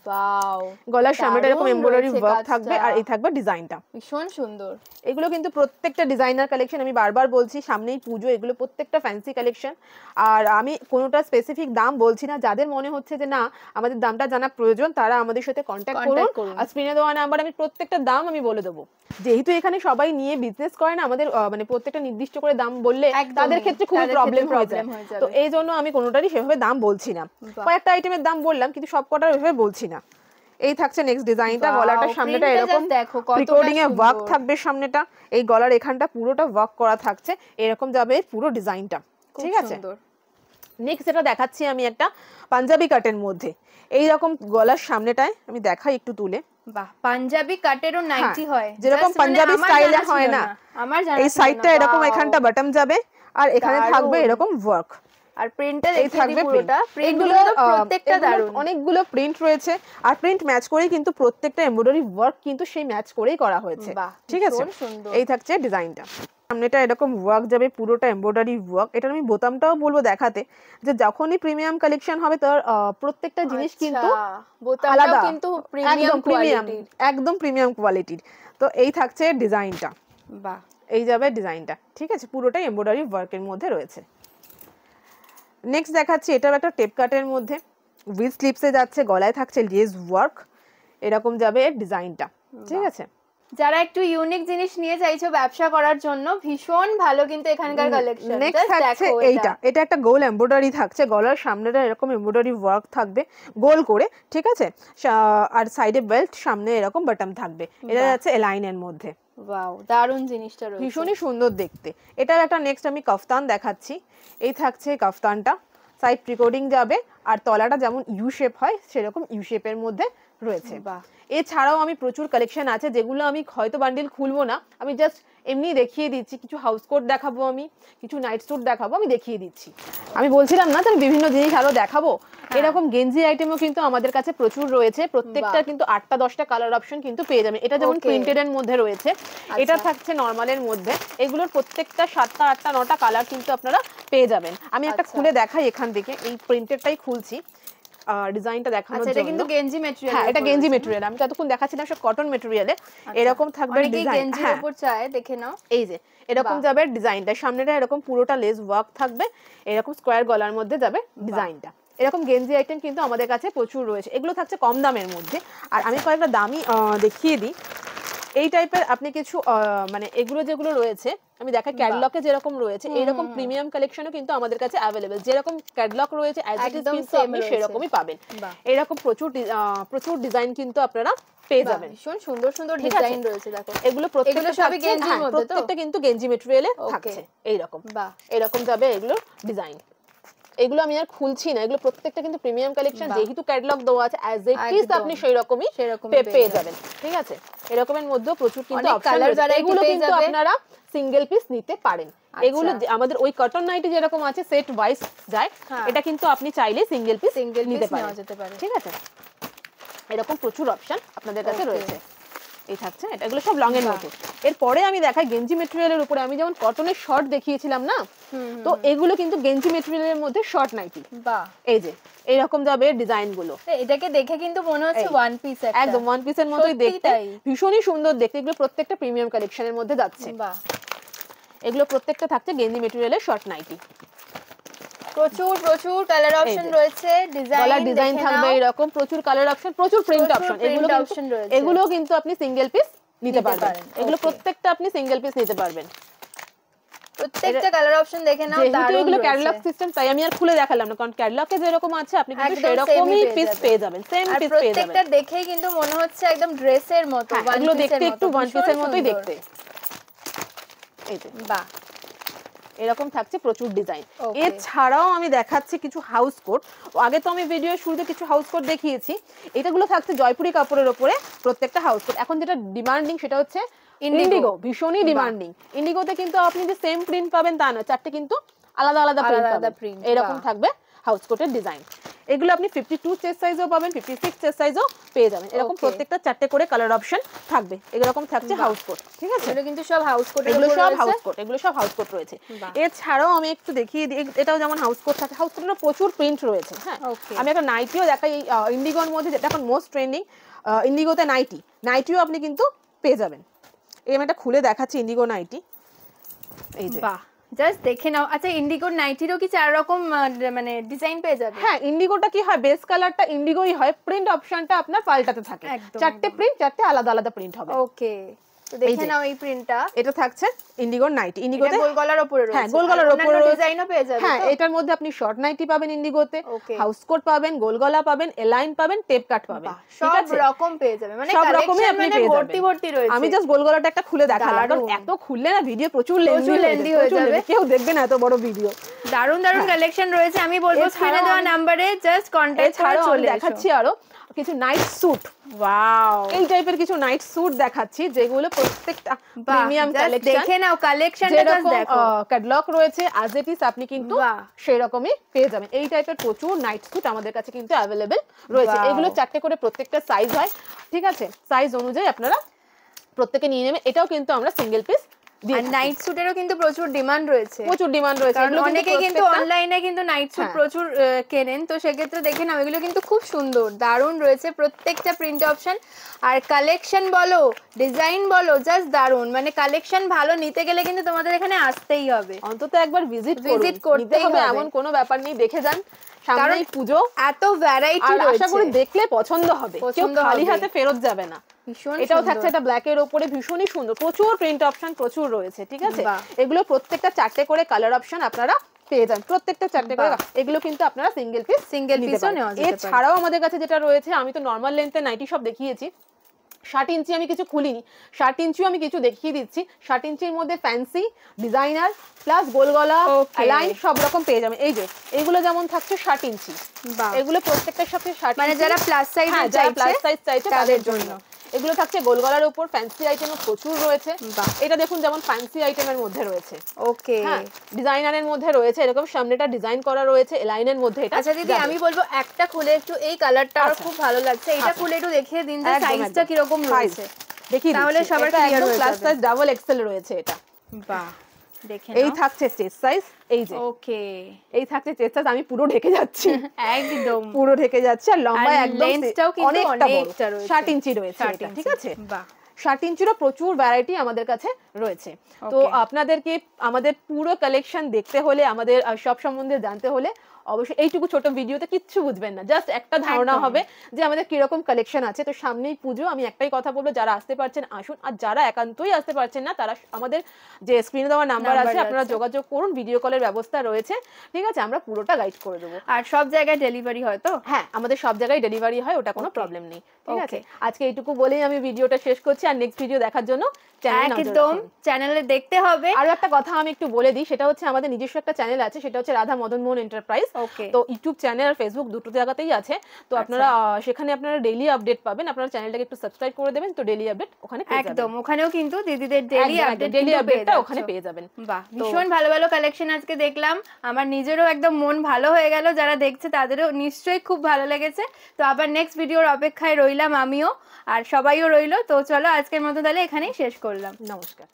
Speaker 1: ওয়াও,
Speaker 2: গলার সামনেটা এরকম এমব্রয়ডারি ওয়ার্ক থাকবে, আর এই থাকবে ডিজাইনটা,
Speaker 1: ভীষণ সুন্দর।
Speaker 2: এগুলো কিন্তু প্রত্যেকটা ডিজাইনার কালেকশন, আমি বারবার বলছি সামনেই পুজো, এগুলো প্রত্যেকটা ফ্যান্সি কালেকশন। আর আমি কোনোটা স্পেসিফিক দাম বলছি না, যাদের মনে হচ্ছে যে না আমাদের দামটা জানা প্রয়োজন, তারা আমাদের সাথে কন্ট্যাক্ট করুন। আর স্ক্রিনে দেওয়া নাম্বার আমি প্রত্যেকটা দাম আমি বলে দেবো। যেহেতু এখানে সবাই নিয়ে বিজনেস করে না, আমাদের মানে প্রত্যেকটা নির্দিষ্ট করে দাম বললে তাদের ক্ষেত্রে খুবই প্রবলেম হয়ে যায়। তো এই জন্য আমি কোনোটারই সেভাবে দাম বলছি না, কয়েকটা আইটেমের দাম বললাম, কিন্তু সব কটার ওইভাবে বলছি না। এই থাকছে নেক্সট ডিজাইনটা, গলাটার সামনেটা এরকম প্রিকোডিং এ ওয়ার্ক থাকবে সামনেটা, এই গলার এখানটা পুরোটা ওয়ার্ক করা থাকছে, এরকম যাবে পুরো ডিজাইনটা, ঠিক আছে? নেক্সট যেটা দেখাচ্ছি আমি একটা পাঞ্জাবি কাটের মধ্যে, এই রকম গলার সামনেটায় আমি দেখাই একটু তুলে।
Speaker 1: বাহ, পাঞ্জাবি কাটেরও নাইটি হয়,
Speaker 2: যেরকম পাঞ্জাবি স্টাইলে হয় না,
Speaker 1: আমার জানা,
Speaker 2: এই সাইডটা এরকম এখানটা বাটন যাবে, আর এখানে থাকবে এরকম ওয়ার্ক,
Speaker 1: আর প্রিন্টটা দেখিয়ে দিই পুরোটা। প্রিন্টগুলো তো প্রত্যেকটা দারুণ,
Speaker 2: অনেকগুলো প্রিন্ট রয়েছে আর প্রিন্ট ম্যাচ করেই কিন্তু প্রত্যেকটা এমব্রয়ডারি ওয়ার্ক কিন্তু সেই ম্যাচ করেই করা হয়েছে। ঠিক আছে, এই থাকছে ডিজাইনটা। সামনেটা এরকম ওয়ার্ক যাবে, পুরোটা এমব্রয়ডারি ওয়ার্ক। এটা আমি বোতামটাও বলবো দেখাতে, যে যখনই প্রিমিয়াম কালেকশন হবে তার প্রত্যেকটা জিনিস কিন্তু আলাদা, কিন্তু প্রিমিয়াম কোয়ালিটির, একদম প্রিমিয়াম কোয়ালিটির। তো এই থাকছে ডিজাইনটা, বাহ, এই যাবে ডিজাইনটা। ঠিক আছে, পুরোটাই এমব্রয়ডারি ওয়ার্কের মধ্যে রয়েছে। নেক্সট দেখাচ্ছি, এটাও একটা টেপ কাটের মধ্যে উইথ স্লিপসে যাচ্ছে, গলায় থাকছে লেস ওয়ার্ক, এরকম যাবে ডিজাইনটা। ঠিক আছে,
Speaker 1: যারা একটু ইউনিক জিনিস নিয়ে চাইছো ব্যবসা করার জন্য, ভীষণ ভালো কিন্তু এখানকার কালেকশন।
Speaker 2: নেক্সট থাকছে এইটা, এটা একটা গোল এমব্রয়ডারি থাকছে, গলার সামনেটা এরকম এমব্রয়ডারি ওয়ার্ক থাকবে গোল করে। ঠিক আছে, আর সাইডে বেল্ট, সামনে এরকম বাটন থাকবে। এটা যাচ্ছে এলাইনের মধ্যে।
Speaker 1: ওয়াও, দারুণ জিনিসটা রয়েছে,
Speaker 2: ভীষণই সুন্দর দেখতে। এটার একটা নেক্সট আমি কাফতান দেখাচ্ছি। এই থাকছে কাফতানটা, সাইড প্রিকোডিং যাবে আর তলাটা যেমন ইউ শেপ হয় সেরকম ইউ শেপের মধ্যে রয়েছে। এছাড়াও আমি প্রচুর কালেকশন আছে যেগুলো আমি হয়তো বান্ডিল খুলবো না, আমি জাস্ট এমনি দেখিয়ে দিচ্ছি। কিছু হাউস কোট দেখাবো, আমি কিছু নাইট স্যুট দেখাবো, আমি দেখিয়ে দিচ্ছি। আমি বলছিলাম না আমি বিভিন্ন জিনিস আরো দেখাবো। এরকম গেঞ্জি আইটেমও কিন্তু আমাদের কাছে প্রচুর রয়েছে, প্রত্যেকটা কিন্তু 8টা 10টা কালার অপশন কিন্তু পেয়ে যাবেন। এটা যেমন প্রিন্টেড এর মধ্যে রয়েছে, এটা থাকছে নরমালের মধ্যে। এগুলোর প্রত্যেকটা 7টা 8টা 9টা কালার কিন্তু আপনারা পেয়ে যাবেন। আমি একটা খুলে দেখাই এখান থেকে, এই প্রিন্টেডটাই খুলছি ডিজাইনটা দেখানোর জন্য।
Speaker 1: এটা কিন্তু গেঞ্জি ম্যাটেরিয়াল,
Speaker 2: হ্যাঁ এটা গেঞ্জি ম্যাটেরিয়াল, আমি যতক্ষণ দেখাচ্ছিলাম সব কটন ম্যাটেরিয়ালে। এরকম থাকবে ডিজাইন,
Speaker 1: গেঞ্জির উপর চায় দেখে নাও।
Speaker 2: এই যে এরকম যাবে ডিজাইনটা, সামনেটা এরকম পুরোটা লেস ওয়ার্ক থাকবে, এরকম স্কোয়ার গলার মধ্যে যাবে ডিজাইনটা। এরকম গেঞ্জি আইটেম কিন্তু আমাদের কাছে প্রচুর রয়েছে, এগুলো থাকছে কম দামের মধ্যে। আর আমি কয়েকটা দামি দেখিয়ে দিই। এই টাইপের আপনি কিছু মানে এগুলো যেগুলো রয়েছে আমি দেখাই, ক্যাটালগে যেরকম রয়েছে এইরকম প্রিমিয়াম কালেকশনও কিন্তু আমাদের কাছে অ্যাভেলেবল। যেরকম ক্যাটালগ রয়েছে অ্যাজ ইট ইজ কিন্তু আপনি সেরকমই পাবেন। এরকম প্রচুর ডিজাইন কিন্তু আপনারা পেয়ে যাবেন।
Speaker 1: ভীষণ সুন্দর সুন্দর ডিজাইন রয়েছে, দেখো
Speaker 2: এগুলো প্রত্যেকটা সবই গেঞ্জির মধ্যে, প্রত্যেকটা কিন্তু গেঞ্জি ম্যাটেরিয়ালে থাকছে। এইরকম এরকম যাবে এগুলো ডিজাইন। এগুলো আমি আর খুলছি না, এগুলো প্রত্যেকটা কিন্তু প্রিমিয়াম কালেকশন, যেহেতু ক্যাটালগ দেওয়া আছে অ্যাজ ইট ইজ আপনি সেই রকমই পেয়ে যাবেন। ঠিক আছে, এরকমের মধ্যেও প্রচুর কিন্তু অপশন রয়েছে। এগুলো কিন্তু আপনারা সিঙ্গেল পিস নিতে পারেন। এগুলো আমাদের ওই কটন নাইটি যেরকম আছে সেট ওয়াইজ যায়, এটা কিন্তু আপনি চাইলে সিঙ্গেল পিস নিতে পারেন। ঠিক আছে, এরকম প্রচুর অপশন আপনাদের কাছে রয়েছে। এই থাকছে এটা, এগুলো সব লং এর মতো। এরপরে আমি দেখাই গেঞ্জি ম্যাটেরিয়ালের উপরে, আমি যেমন কটনের শর্ট দেখিয়েছিলাম না, তো এগুলো কিন্তু গেঞ্জি ম্যাটেরিয়ালের মধ্যে শর্ট নাইটি। বাহ, এই যে এইরকম যাবে ডিজাইন গুলো।
Speaker 1: এটাকে দেখে কিন্তু মনে হচ্ছে ওয়ান পিস,
Speaker 2: একদম ওয়ান পিসের মতোই দেখতে, ভীষণই সুন্দর দেখতে। এগুলো প্রত্যেকটা প্রিমিয়াম কালেকশনের মধ্যে যাচ্ছে। বাহ, এগুলো প্রত্যেকটা থাকছে গেঞ্জি ম্যাটেরিয়ালের শর্ট নাইটি।
Speaker 1: প্রচুর প্রচুর কালার অপশন রয়েছে,
Speaker 2: ডিজাইন থাকবে এরকম, প্রচুর কালার অপশন, প্রচুর প্রিন্ট অপশন। এগুলো কিন্তু আপনি সিঙ্গেল পিস নিতে পারবেন। এগুলো প্রত্যেকটা আপনি সিঙ্গেল পিস নিতে পারবেন।
Speaker 1: প্রত্যেকটা কালার অপশন দেখে নাও,
Speaker 2: দারুণ। এগুলো ক্যাটালগ সিস্টেম, তাই আমি আর খুলে দেখালাম না, কারণ ক্যাটালগে যেরকম আছে আপনি কিন্তু সেরকমই পিস পেয়ে যাবেন, সেম পিস পেয়ে যাবেন।
Speaker 1: প্রত্যেকটা দেখেই কিন্তু মনে হচ্ছে একদম ড্রেসের মতো,
Speaker 2: এগুলো দেখতে একটু ওয়ান পিসের মতোই দেখতে। এই যে বাহ, এরকম থাকছে প্রচুর ডিজাইন। এছাড়াও আমি দেখাচ্ছি কিছু হাউস কোট। আগে তো আমি ভিডিও শুরুতে কিছু হাউস কোট দেখিয়েছি, এটাগুলো থাকছে জয়পুরি কাপড়ের উপরে প্রত্যেকটা হাউস কোট। এখন যেটা ডিমান্ডিং সেটা হচ্ছে ইন্ডিগো, ভীষণই ডিমান্ডিং। ইন্ডিগোতে কিন্তু আপনি যে সেম প্রিন্ট পাবেন তা না, চারটে কিন্তু আলাদা আলাদা প্রিন্ট। এরকম থাকবে হাউস কোটের ডিজাইন। এগুলো আপনি 52 চেস্ট সাইজও পাবেন, 56 চেস্ট সাইজও পেয়ে যাবেন। এরকম প্রত্যেকটা চারটে করে কালার অপশন থাকবে। এরকম থাকছে হাউস কোট। ঠিক আছে,
Speaker 1: এগুলো কিন্তু সব হাউস কোট,
Speaker 2: এগুলো সব হাউস কোট, এগুলো সব হাউস কোট রয়েছে। এছাড়াও আমি একটু দেখিয়ে দিই, এটাও যেমন হাউস কোট থাকে, হাউস কোটের প্রচুর প্রিন্ট রয়েছে। হ্যাঁ, আমি একটা নাইটিও দেখাই ইন্ডিগোর মধ্যে, যেটা এখন মোস্ট ট্রেন্ডিং। ইন্ডিগোতে নাইটিও আপনি কিন্তু পেয়ে যাবেন। এই আমি একটা খুলে দেখাচ্ছি ইন্ডিগো নাইটি। এই যে বাহ,
Speaker 1: জাস্ট দেখে নাও। আচ্ছা, ইন্ডিগো নাইটিরও কি 4 রকম মানে ডিজাইন পেয়ে যাবে?
Speaker 2: হ্যাঁ, ইন্ডিগোটা কি হয়, বেস কালারটা ইন্ডিগোই হয়, প্রিন্ট অপশনটা আপনার পাল্টাতে থাকে। চারটে প্রিন্ট, চারটে আলাদা আলাদা প্রিন্ট হবে।
Speaker 1: ওকে, তো দেখে নাও এই প্রিন্টটা।
Speaker 2: এটা থাকছে ইন্ডিগোর নাইটি। ইন্ডিগোতে
Speaker 1: গোল গলার উপরে রয়েছে।
Speaker 2: হ্যাঁ, গোল গলার উপরে
Speaker 1: ডিজাইনও পেয়ে যাবে।
Speaker 2: হ্যাঁ, এটার মধ্যে আপনি শর্ট নাইটি পাবেন ইন্ডিগোতে, হাউস কোট পাবেন, গোল গলা পাবেন, এলাইন পাবেন, টেপ কাট পাবেন।
Speaker 1: সব রকম পেয়ে যাবে, মানে কালেকশন মানে ভর্তি ভর্তি রয়েছে।
Speaker 2: আমি জাস্ট গোল গলাটা একটা খুলে দেখালাম, কারণ এত খুললে না ভিডিও প্রচুর লেন্দি হয়ে যাবে, কেউ দেখবে না এত বড় ভিডিও।
Speaker 1: দারুণ দারুণ কালেকশন রয়েছে। আমি বলবো স্ক্রিনে দেওয়া নম্বরে জাস্ট কন্টাক্ট করে চলে
Speaker 2: দেখাচ্ছি আরো কিছু নাইট স্যুট। ওয়াও, এই টাইপের কিছু নাইট স্যুট দেখাচ্ছি যেগুলো প্রত্যেকটা প্রিমিয়াম কালেকশন।
Speaker 1: দেখে নাও কালেকশনটা জাস্ট দেখো,
Speaker 2: ক্যাটালগ রয়েছে অ্যাজ ইট ইজ, আপনি কিন্তু সেই রকমই পেয়ে যাবেন। এই টাইপের প্রচুর নাইট স্যুট আমাদের কাছে কিন্তু অ্যাভেলেবেল রয়েছে। এগুলো 4টে করে প্রত্যেকটা সাইজ হয়, ঠিক আছে? সাইজ অনুযায়ী আপনারা প্রত্যেকে নিয়ে নেবেন। এটাও কিন্তু আমরা সিঙ্গেল পিস
Speaker 1: আর নাইট স্যুটেরও কিন্তু প্রচুর ডিমান্ড রয়েছে,
Speaker 2: প্রচুর ডিমান্ড রয়েছে।
Speaker 1: কারণ অনেকে কিন্তু অনলাইনে কিন্তু নাইট স্যুট প্রচুর কেনেন, তো সেক্ষেত্রে দেখে নাও এগুলো কিন্তু খুব সুন্দর, দারুণ রয়েছে প্রত্যেকটা প্রিন্ট অপশন। আর কালেকশন বলো, ডিজাইন বলো, জাস্ট দারুণ। মানে কালেকশন ভালো নিতে গেলে কিন্তু তোমাদের এখানে আসতেই হবে,
Speaker 2: অন্তত একবার ভিজিট
Speaker 1: করতে হবে,
Speaker 2: এমন কোনো ব্যাপার নেই। দেখে যান, সামনেই পুজো,
Speaker 1: এত ভ্যারাইটি রয়েছে,
Speaker 2: আশা করি দেখলে পছন্দ হবে, কেউ খালি হাতে ফেরত যাবে না। এটাও থাকছে, এটা ব্ল্যাক এর উপরে ভীষণই সুন্দর, প্রচুর প্রিন্ট অপশন প্রচুর রয়েছে, ঠিক আছে? এগুলো প্রত্যেকটা 4টে করে কালার অপশন আপনারা পেয়ে যান, প্রত্যেকটা 4টে করে। এগুলো কিন্তু আপনারা সিঙ্গেল পিসও নেওয়া যেতে পারে। এছাড়াও আমাদের কাছে যেটা রয়েছে, আমি তো নরমাল লেন্থে নাইটি সব দেখিয়েছি, 60 ইঞ্চি আমি কিছু খুলিনি, 60 ইঞ্চিও আমি কিছু দেখিয়ে দিচ্ছি। 60 ইঞ্চির মধ্যে ফ্যান্সি, ডিজাইনার প্লাস গোল গলা, লাইন সব রকম পেয়ে যাবেন। এই যে এগুলো যেমন থাকছে 60 ইঞ্চি, এগুলো প্রত্যেকটার সাথে 60,
Speaker 1: মানে যারা প্লাস সাইজ
Speaker 2: চাইছে তাদের জন্য। এগুলো থাকছে গোল গলার উপর, ফ্যান্সি আইটেমও প্রচুর রয়েছে। এটা দেখুন, যেমন ফ্যান্সি আইটেমের মধ্যে রয়েছে,
Speaker 1: ওকে,
Speaker 2: ডিজাইনারের মধ্যে রয়েছে, এরকম সামনেটা ডিজাইন করা রয়েছে লাইনের মধ্যে। এটা
Speaker 1: আচ্ছা দিদি, আমি বলবো একটা খুলে একটু, এই কালারটা আমার খুব ভালো লাগছে, এটা খুলে একটু দেখিয়ে দিন যে সাইজটা কি রকম রয়েছে,
Speaker 2: দেখিয়ে
Speaker 1: তাহলে সবার ক্লিয়ার হয়ে যাবে।
Speaker 2: প্লাস সাইজ ডাবল এক্সেল রয়েছে এটা।
Speaker 1: বাহ, দেখেন
Speaker 2: এই থাকছে চেস্ট সাইজ, এই যে
Speaker 1: ওকে,
Speaker 2: এই থাকছে চেস্ট সাইজ, আমি পুরো ঢেকে যাচ্ছি,
Speaker 1: একদম
Speaker 2: পুরো ঢেকে যাচ্ছে। আর লম্বা একদম
Speaker 1: লেন্থটাও কিন্তু অনেকটা রয়েছে,
Speaker 2: 60 ইঞ্চি রয়েছে এটা, ঠিক আছে? বাহ, 60 ইঞ্চিরও প্রচুর ভ্যারাইটি আমাদের কাছে রয়েছে। তো আপনাদেরকে আমাদের পুরো কালেকশন দেখতে হলে, আমাদের সব সম্বন্ধে জানতে হলে অবশ্যই এইটুকু ছোট ভিডিওতে কিচ্ছু বুঝবেন না, জাস্ট একটা ধারণা হবে যে আমাদের কিরকম কালেকশন আছে। তো সামনেই পুজো, আমি একটাই কথা বলবো, যারা আসতে পারছেন আসুন, আর যারা একান্তই আসতে পারছেন না তারা আমাদের যে স্ক্রিনে দেওয়া নাম্বার আছে আপনারা যোগাযোগ করুন, ভিডিও কলের ব্যবস্থা রয়েছে, ঠিক আছে? আমরা পুরোটা গাইড করে দেবো।
Speaker 1: আর সব জায়গায় ডেলিভারি হয় তো?
Speaker 2: হ্যাঁ, আমাদের সব জায়গায় ডেলিভারি হয়, ওটা কোনো প্রবলেম নেই, ঠিক আছে? আজকে এইটুকু বলেই আমি ভিডিওটা শেষ করছি, আর নেক্সট ভিডিও দেখার জন্য
Speaker 1: একদম চ্যানেলে দেখতে হবে।
Speaker 2: আর একটা কথা আমি একটু বলে দিই, সেটা হচ্ছে আমাদের নিজস্ব একটা চ্যানেল আছে, সেটা হচ্ছে রাধা মদন মোহন এন্টারপ্রাইজ। তো ইউটিউব চ্যানেল আর ফেসবুক দুটো জায়গাতেই আছে, তো আপনারা সেখানে আপনারা ডেইলি আপডেট পাবেন। আপনারা চ্যানেলটাকে একটু সাবস্ক্রাইব করে দেবেন, তো ডেইলি আপডেট ওখানে পেয়ে যাবেন।
Speaker 1: একদম, ওখানেও কিন্তু দিদিদের ডেইলি
Speaker 2: আপডেটটা ওখানে পেয়ে যাবেন।
Speaker 1: বাহ, ভীষণ ভালো ভালো কালেকশন আজকে দেখলাম, আমার নিজেরও একদম মন ভালো হয়ে গেল, যারা দেখছে তাদেরও নিশ্চয়ই খুব ভালো লেগেছে। তো আবার নেক্সট ভিডিওর অপেক্ষায় রইলাম আমিও, আর সবাইও রইলো। তো চলো আজকের মতো তাহলে এখানেই শেষ করলাম,
Speaker 2: নমস্কার।